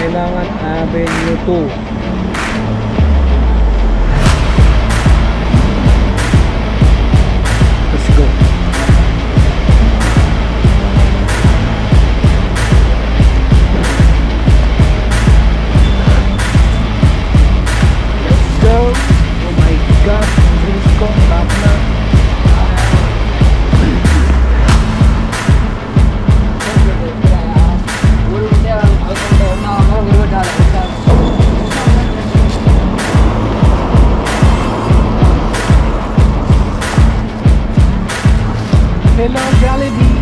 Kailangan Avenue 2. Let's go. Let's go. Oh my God, ang bilis ko. Tap na. Hello, Jollibee.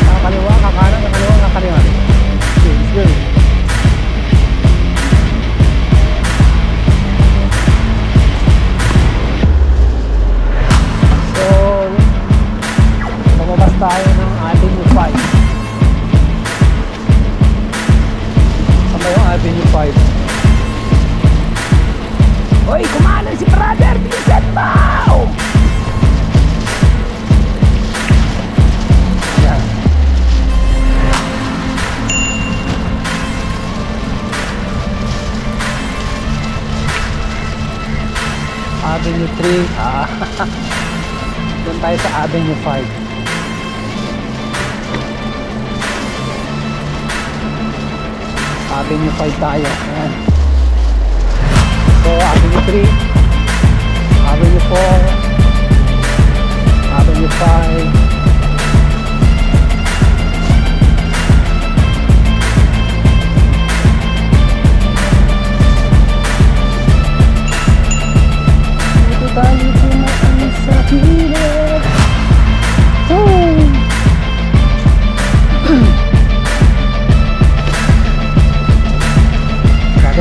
Kakaliwa, kakanan, kakaliwa, kakaliwa. Let's go. So, lumabas tayo ng Avenue 5. Saan ba yung Avenue 5? Hoy, kumanan si brother! Bilisan mo! Yan. Avenue 3. Doon tayo sa Avenue 5. Avenue 5 tayo. Ayan. So Avenue 3, Avenue 4, Avenue 5. Dito tayo dumaan sa gilid.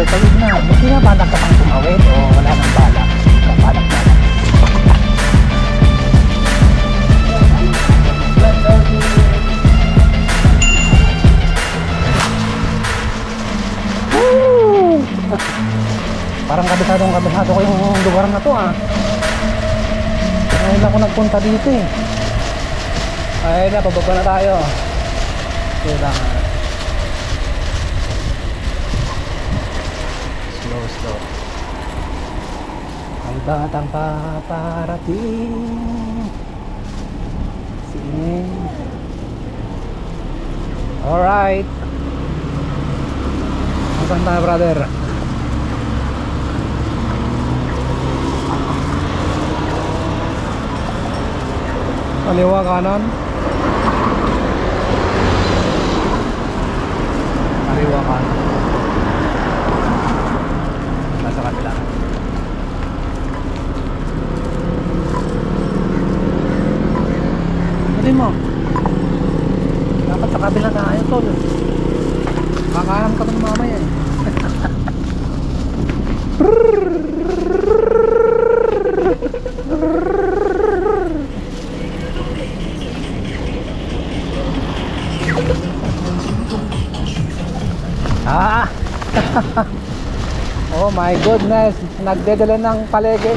Tawid na. Buti na balak ka pang tumawid o wala nang balak? Balak-balak. Woo! Parang kabisado ko yung lugar na to Ngayon ako nagpunta dito Ay na, pababa na tayo. Kailangan slow. May batang paparating. Singin. Alright. Saan tayo, brother? Kaliwa, kanan. Kaliwa, kanan. Nasa kabila. Dali mo. Dapat sa kabila tayo, tol. Kakaram ka pa ng mamaya Oh my goodness, nagdedala ng palengke.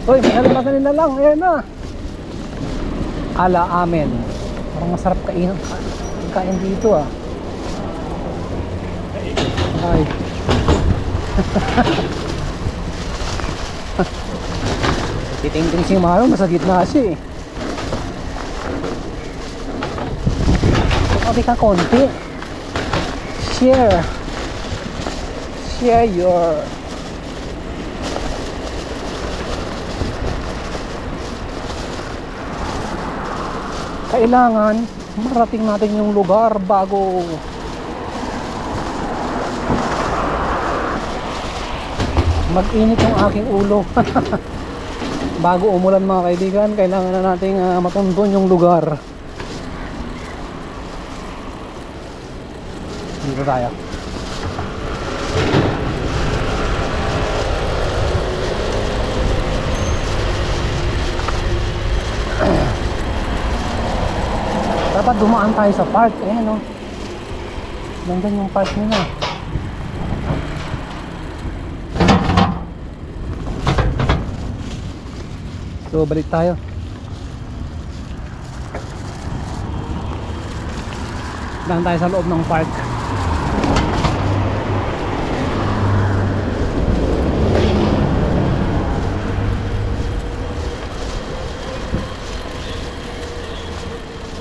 Uy, nalamasan na lang, ayan na. Ala amen. Parang masarap kain dito Ay. Titingting si Maro, nasa gitna siya Sabi ka konti. Share your kailangan marating natin yung lugar bago mag-init yung aking ulo. Bago umulan mga kaibigan, kailangan na nating matundon yung lugar. Dito tayo. dapat dumaan tayo sa park. Ayan o. Nandun yung park nila. So balik tayo. Daan tayo sa loob ng park.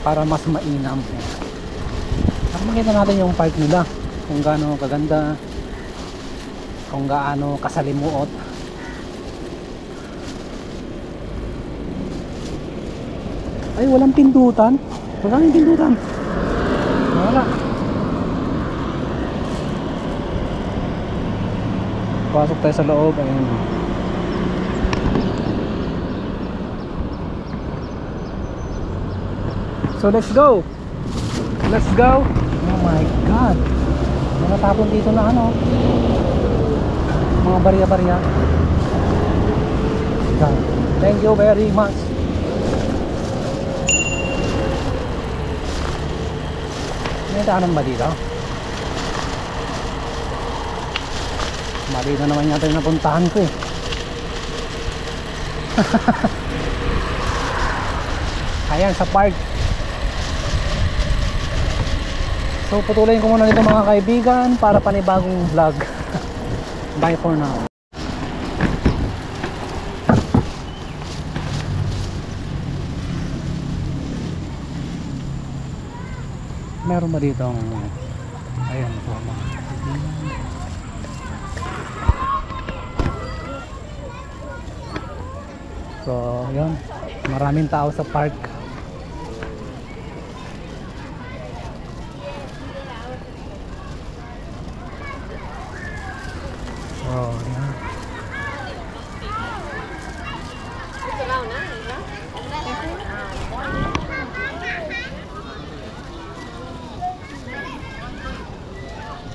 Para mas mainam. Para makita natin yung park nila, kung gaano kaganda, kung gaano kasalimuot. Ay, walang pindutan. Wala yung pindutan. Wala. Pasok tayo sa loob. Ayan. So let's go. Let's go. Oh my God. May natapon dito na ano, mga barya-barya. Thank you very much. May daanan ba dito? Mali na naman yata yung napuntahan ko eh. Ayan sa park. So patuloyin ko muna dito mga kaibigan para panibagong vlog. Bye for now. Meron ba dito ang ayan po mga so yun, maraming tao sa park. Oh, yeah.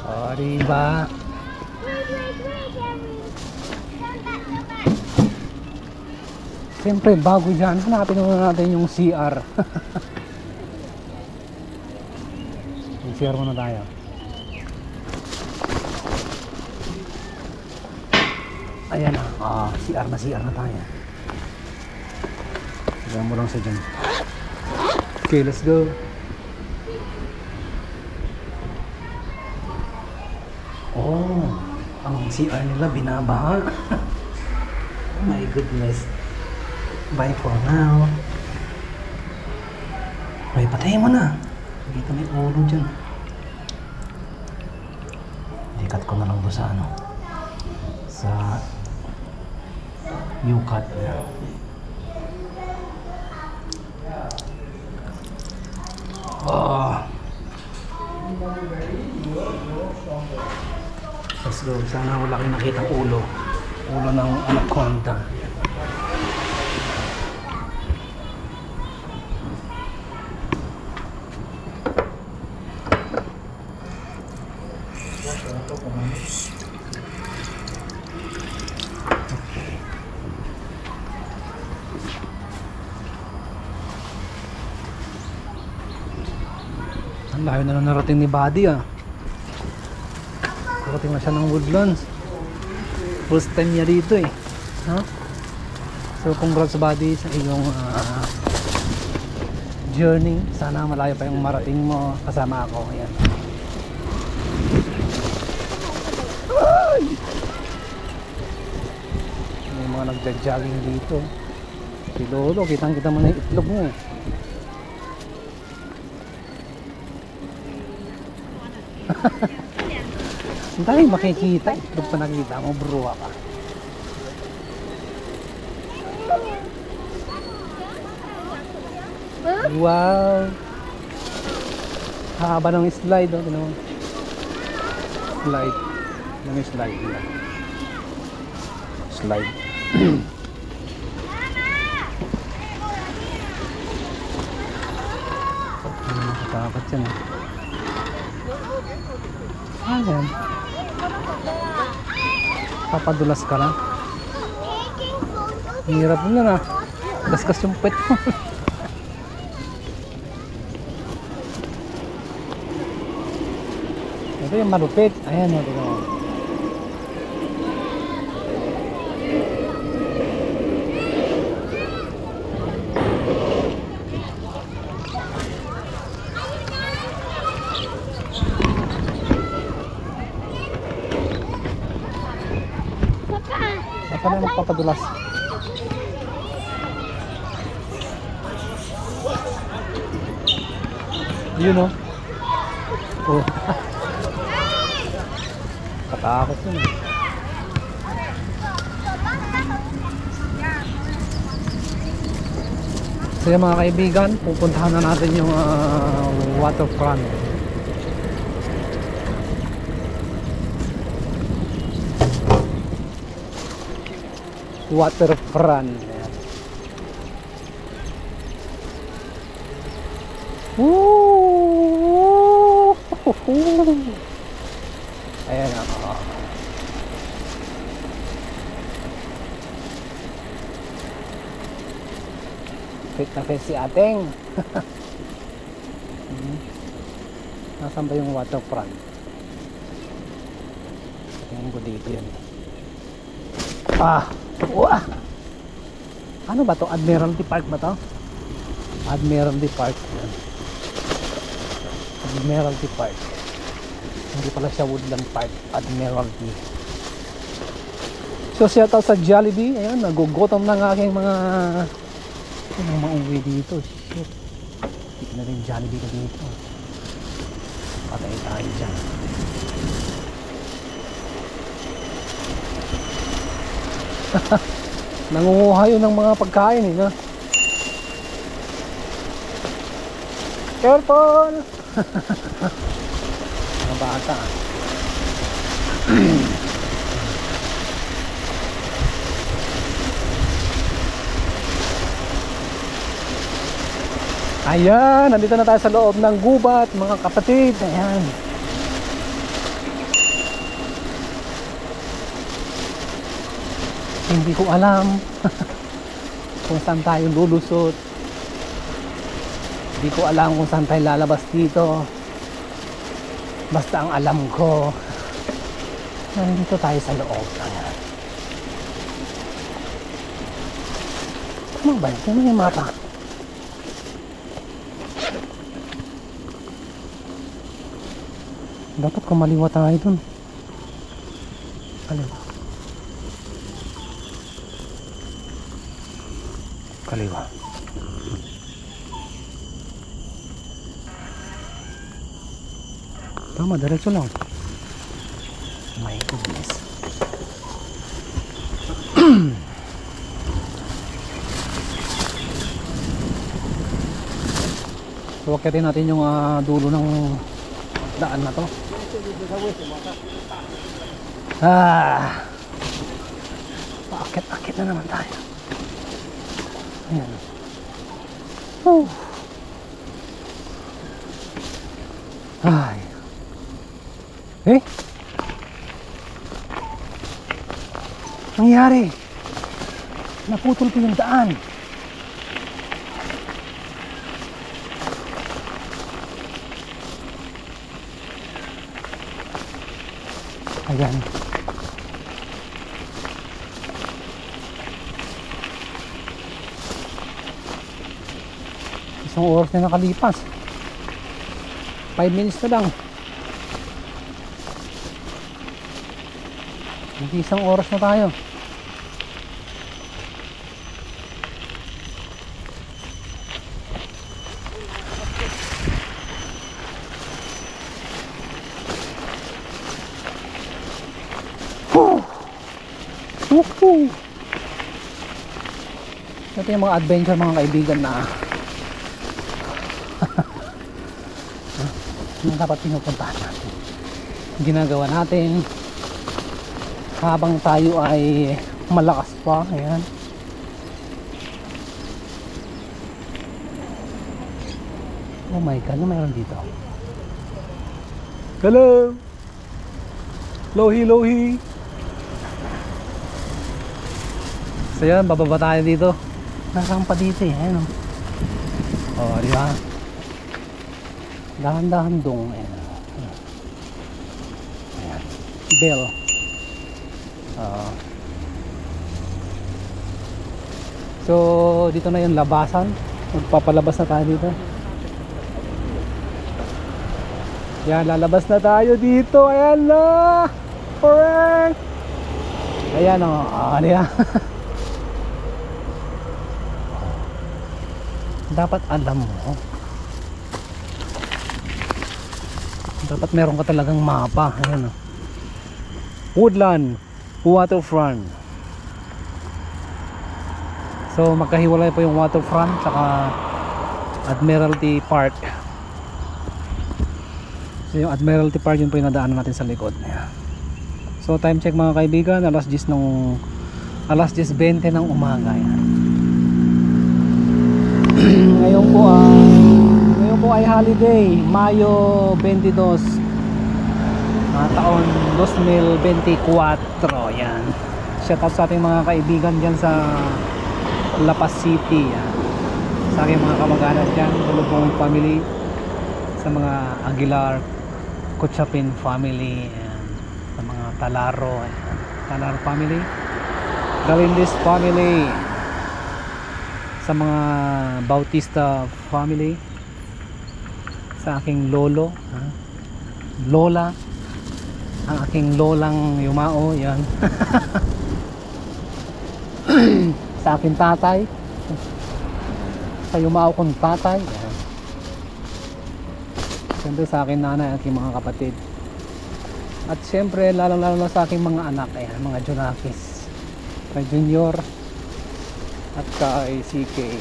Oh, diba? Siyempre, bago dyan, hanapin muna natin yung CR. Yung CR muna tayo. Ayan na, CR na tayo. Diyan mo lang sa dyan. Okay, let's go. Oh, ang CR nila binabaha. Oh my goodness. Bye for now. Ay, patayin mo na. Dito may ulo dyan. Ikat ko na lang doon sa ano, sa U-cut. Oh. Let's go. Sana wala kayong nakita ulo ng anaconda. Ang layo na lang narating ni Buddy ah. Narating na siya ng Woodlands. First time niya dito eh. Huh? So congrats Buddy sa iyong journey. Sana malayo pa yung marating mo. Kasama ako. Ayan. May mga nagja-jogging dito. Si Lolo, kitang-kita mo na yung itlog mo eh. Ang dami makikita. Itlog pa nakita mo, bro ka. Wow! Haba ng slide, oh, tingnan mo. Slide. Yung slide nila. Slide. Nakakatakot yan eh. Ayan. Papadulas ka na. Hirap na na. Daskas yung pet mo. Ito yung malupit. Ayan o, tingnan mo. Saan na magpapadulas? Yun o. Oh. Katakot yun. So yung mga kaibigan, pupuntahan na natin yung waterfront. Waterfront. Woo! Ayan ako. Fit na fit si ating. Nasaan ba yung waterfront? Tingnan ko dito yan. Wah! Ano ba to? Admiralty Park ba to? Admiralty Park. Yan. Admiralty Park. Hindi pala siya Woodland Park. Admiralty. So shout out sa Jollibee. Ayan, nagugutom na ng aking mga mauwi dito. Shit. Hindi na rin Jollibee ka dito. Patay tayo dyan. Nangunguha yun ng mga pagkain eh, no? Careful! Mga bata. Ayan, nandito na tayo sa loob ng gubat, mga kapatid. Ayan. Hindi ko alam kung saan tayo lulusot. Hindi ko alam kung saan tayo lalabas dito. Basta ang alam ko, nandito tayo sa loob. Ayan. Tama ba? Tingnan yung mapa. Dapat kumaliwa tayo dun. Kaliwa. Kaliwa. Tama, diretso lang. My goodness. So, akitin natin yung dulo ng daan na to. Paakit na naman tayo. Ayan. Ay. Nangyari? Naputol ko yung daan. Ayan. Isang oras na nakalipas. 5 minutes na lang. Hindi isang oras na tayo. Ito yung mga adventure, mga kaibigan, na yung dapat pinupuntahan natin. Ginagawa natin habang tayo ay malakas pa. Ayan. Oh my God, ano mayroon dito? Hello! Lohi! So yan, bababa tayo dito. Nakampa dito eh. Ayan, oh, di ba? Dahan-dahan dong. Ayan. bell. Ah. So dito na yung labasan. Magpapalabas na tayo dito. Yan, lalabas na tayo dito. Ayan na. Correct. Ayan o. Ano yan? Dapat alam mo. Dapat meron ka talagang mapa. Ayan o. Woodland Waterfront. So magkahiwalay po yung waterfront saka Admiralty Park. So yung Admiralty Park yun po yung nadaanan natin sa likod. So time check mga kaibigan, alas 10:20 ng umaga. Ngayon po ay holiday, Mayo 22 taon 2024. Yan. Shout out sa ating mga kaibigan dyan sa La Paz City. Yan. Sa aking mga kamag-anak dyan, Bulubong family, sa mga Aguilar Kuchapin family, and sa mga Talaro family, Galindez family, sa mga Bautista family, sa aking lolo, lola, ang aking lolang Yumao, yan. Sa aking tatay, sa Yumao kong tatay, yan. Siyempre sa akin nanay at aking mga kapatid. At siyempre lalong na sa aking mga anak, ayan, mga Junakis, kay Junior at kay CK.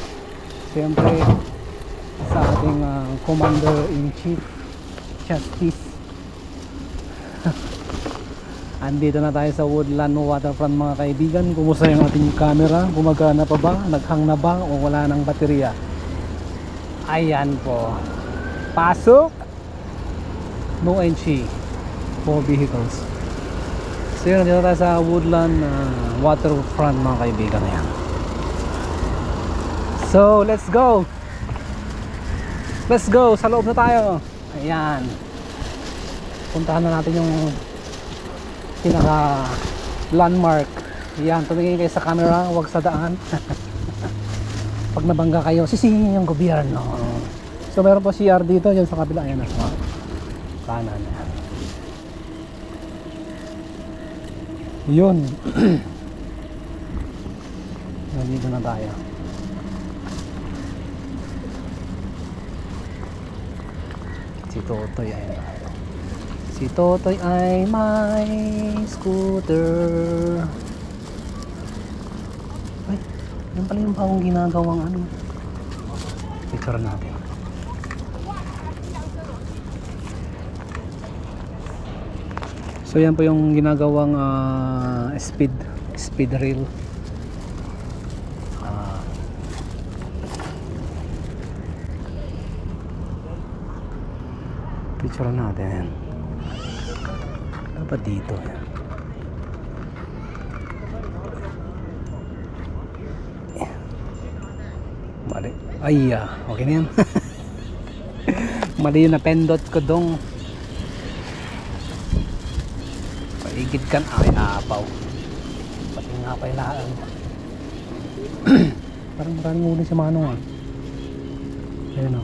Siyempre sa ating Commander-in-Chief Justice. Andito na tayo sa Woodland Waterfront mga kaibigan. Kumusta yung ating camera? Gumagana pa ba? Naghang na ba? O wala nang baterya? Ayan po. Pasok! No entry for vehicles. So yun, nandito tayo sa Woodland Waterfront mga kaibigan. Ayan. So let's go! Let's go! Sa loob na tayo. Ayan. Puntahan na natin yung pinaka landmark. Ayan, tumingin kayo sa camera, huwag sa daan. Pag nabangga kayo, sisingin yung gobyerno. So meron po CR dito, dyan sa kabila. Ayan na, kanan. Yun. Nandito na tayo. Si Totoy, ayan. Si Totoy ay may scooter. Ay, yan pala yung bagong ginagawang ano. Picture natin. So yan po yung ginagawang speed rail. Picture natin. Dapat dito. Mali. Ay, okay na yan. Mali yung napendot ko dong. Paigid kan. Ay, apaw. Pati nga pa ilaan. Parang maraming ulit si Manong. Ayan o.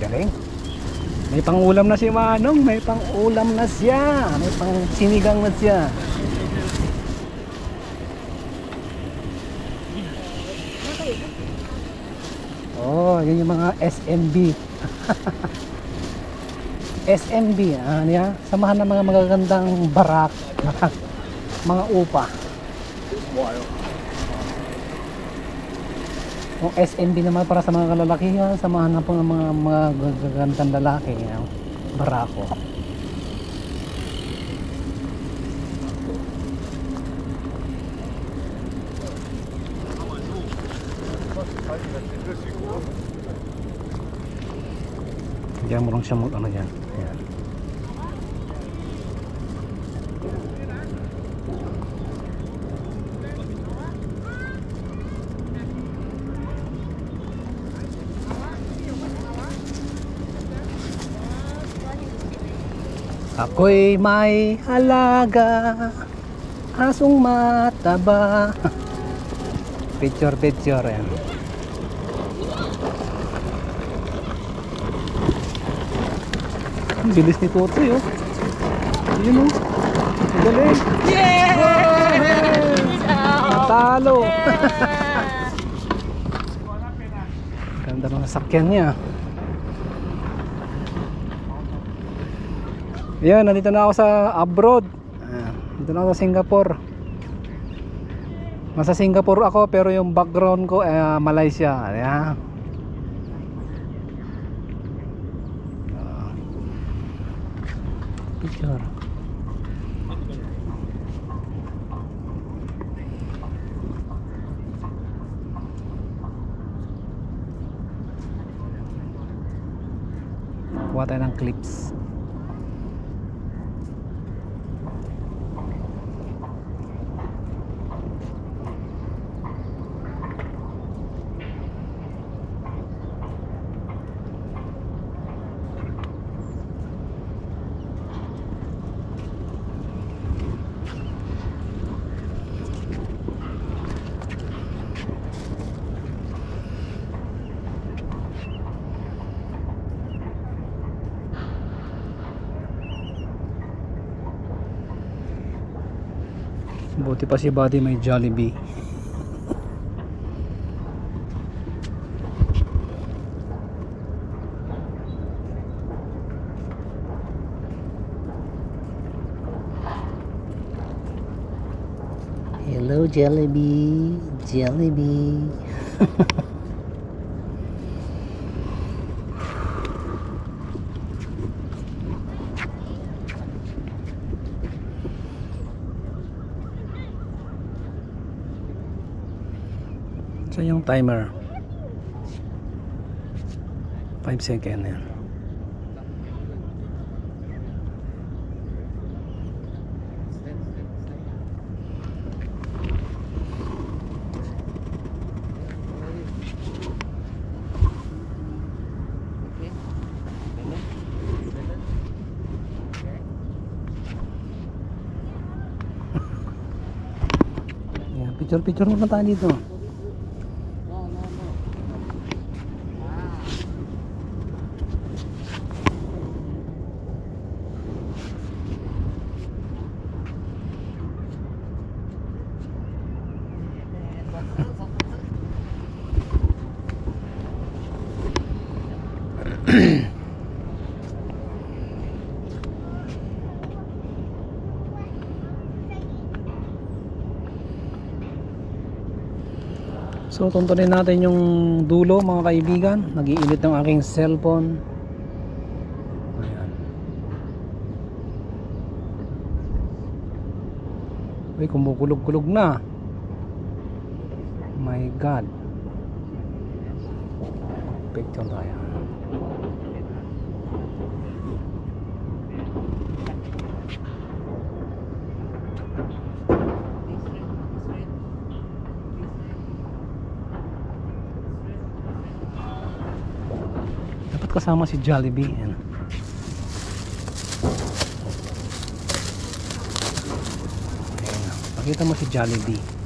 Galing. May pang-ulam na si Manong, may pang-ulam na siya, may pang-sinigang na siya. Oh, yun yung mga SMB. SMB, ano yan? Samahan ng mga magagandang barak, mga upa. Yung SMB naman para sa mga kalalakihan, samahan na po ng mga gagandang lalaki, yung barako. Diyan mo lang siya ano dyan. Ayan. Ako'y may alaga, asong mataba. Picture picture yan. Ang bilis ni Totoy oh. Yun oh. Galing. Yes! Talo. Ganda ng sakyan niya. Yan, nandito na ako sa abroad. Dito na ako sa Singapore. Nasa Singapore ako pero yung background ko Malaysia. Ayan. Picture. Kuha tayo ng clips. Buti pa si Buddy may Jollibee. Hello Jollibee, Jollibee. So yung timer 5 second yan. Yan, picture mo tayo dito. So tuntunin natin yung dulo mga kaibigan. Nag-iinit ng aking cellphone. Ayan. Uy, kumukulog-kulog na. My God. Picture tayo. Kasama si Jollibee. Ayan. Pakita mo si Jollibee.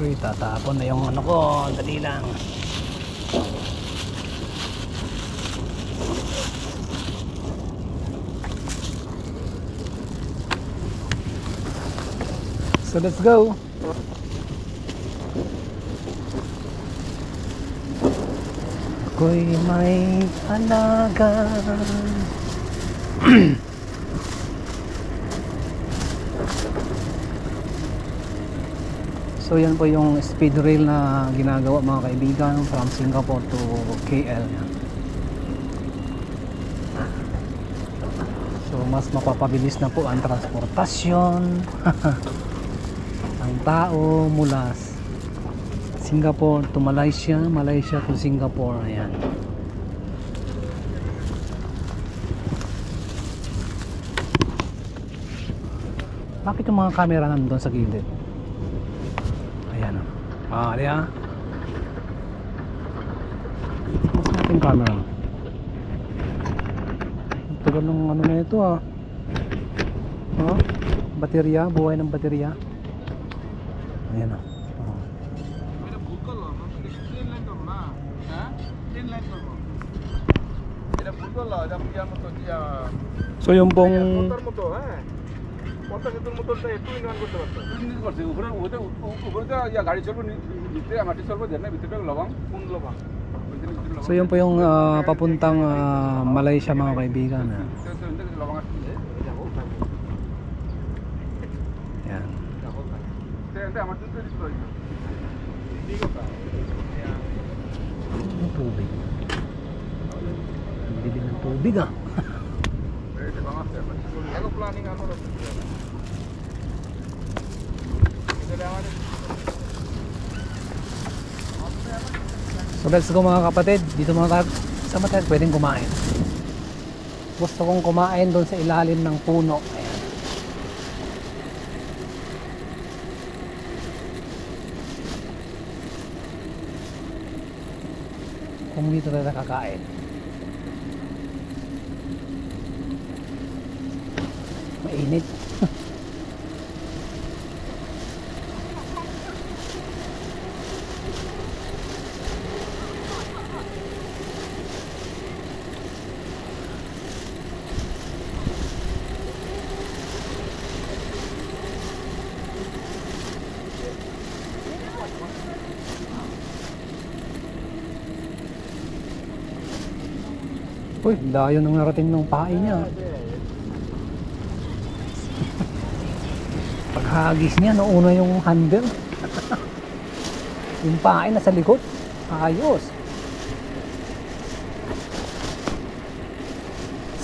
Uy, tatapon na yung ano ko. Dali lang. So let's go. Ako'y may alaga. So yan po yung speed rail na ginagawa mga kaibigan from Singapore to KL. So mas mapapabilis na po ang transportasyon ang tao mula Singapore to Malaysia, Malaysia to Singapore. Ayan. Bakit yung mga camera nandun sa gilid? Ayan o. Ayan. Mas natin camera. Tagal ng ano na ito ah. Baterya, buhay ng baterya. Ayan o. So yung pong So yun po yung papuntang Malaysia mga kaibigan. Yan. Ang tubig. Ang dilim ng tubig ah. So let's go mga kapatid. Dito mga sa tayo pwedeng kumain. Gusto kong kumain doon sa ilalim ng puno. Ayan. Kung dito tayo kakain. Mainit. Uy, dayo nang narating ng pain niya. Paghagis niya, nauna yung handle. Yung pain nasa likod. Ayos.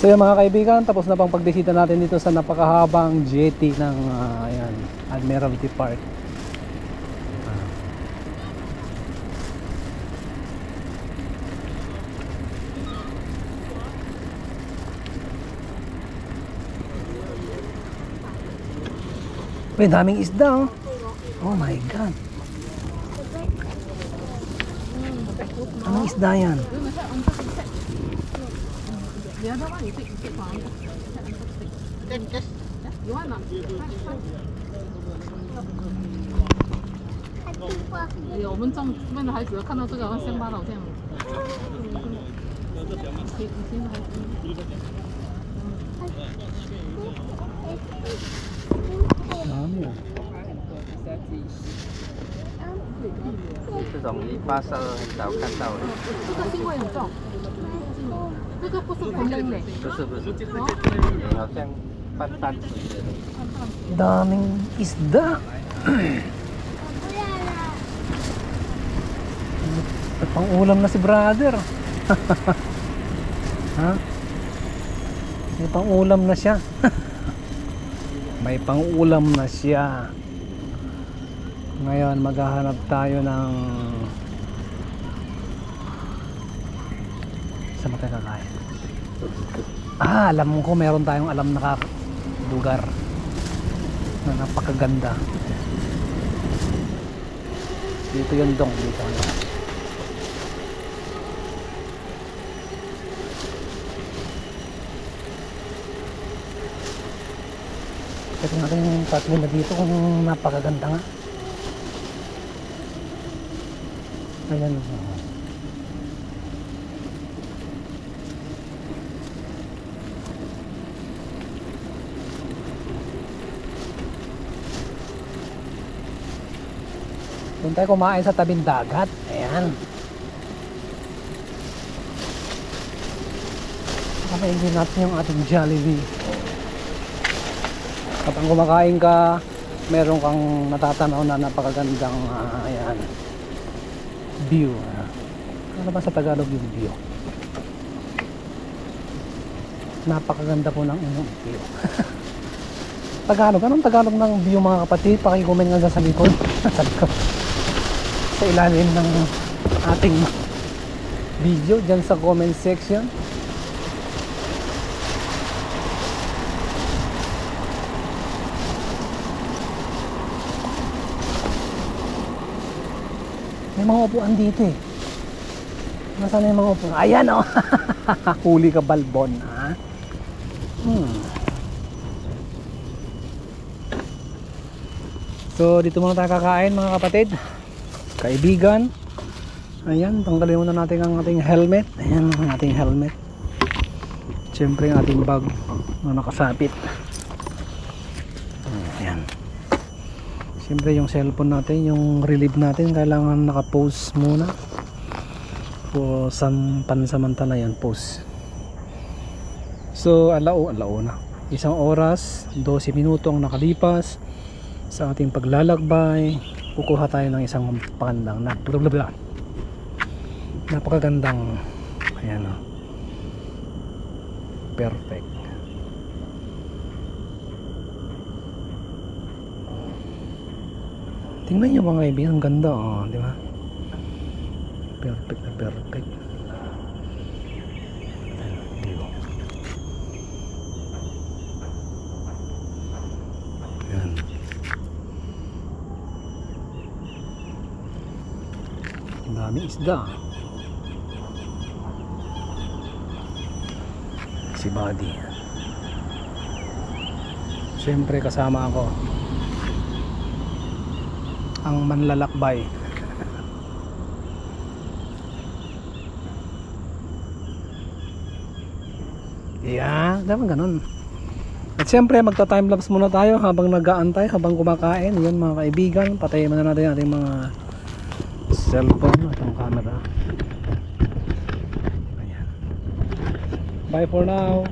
So yung mga kaibigan, tapos na pang pagbisita natin dito sa napakahabang jetty ng ayan, Admiralty Park. Uy, daming isda oh. Oh my God. Anong isda yan? Dami oh. 这种一巴沙很少看到的。这个腥味很重，这个不是红灯嘞，不是不是，好像半淡水的。 Daming isda. Pang ulam na si brother. Ha? May pang ulam na siya. May pang ulam na siya. Ngayon maghahanap tayo ng saan tayo kakain. Alam ko meron tayong alam na lugar na napakaganda. Dito yung dong dito. Kasi natin yung tatlo na dito kung napakaganda nga. Ayan. Doon tayo kumain sa tabing dagat. Ayan. Kakainin natin yung ating Jollibee. Kapag kumakain ka, meron kang natatanaw na napakagandang ayan, view. Ano ba sa Tagalog yung view? Napakaganda po ng inyong view. Tagalog, anong Tagalog ng view mga kapatid? Pakicomment nga sa likod. Sa likod. sa ilalim ng ating video dyan sa comment section. May mga upuan dito eh. Nasaan na yung mga upuan? Ayan oh. Huli ka balbon ha. So dito muna tayo kakain mga kapatid, kaibigan. Ayan, tanggalin muna natin ang ating helmet. Ayan ang ating helmet. Siyempre ang ating bag na nakasapit. Ayan. Siyempre yung cellphone natin, yung relieve natin, kailangan naka-pause muna. O pansamantala yan, pause. So alauna. 1 oras, 12 minuto ang nakalipas sa ating paglalakbay. Kukuha tayo ng isang pagandang napakagandang, ayan o, perfect. Tingnan nyo mga kaibigan, ang ganda oh, di ba? Perfect na perfect. Ayan. Ang daming isda. Si Buddy. Siyempre kasama ako ang manlalakbay. Yeah, dapat ganun. At siyempre magta-timelapse muna tayo habang nag-aantay, habang kumakain. Yun mga kaibigan, patayin muna natin ating mga cellphone at ang camera. Ayan. Bye for now.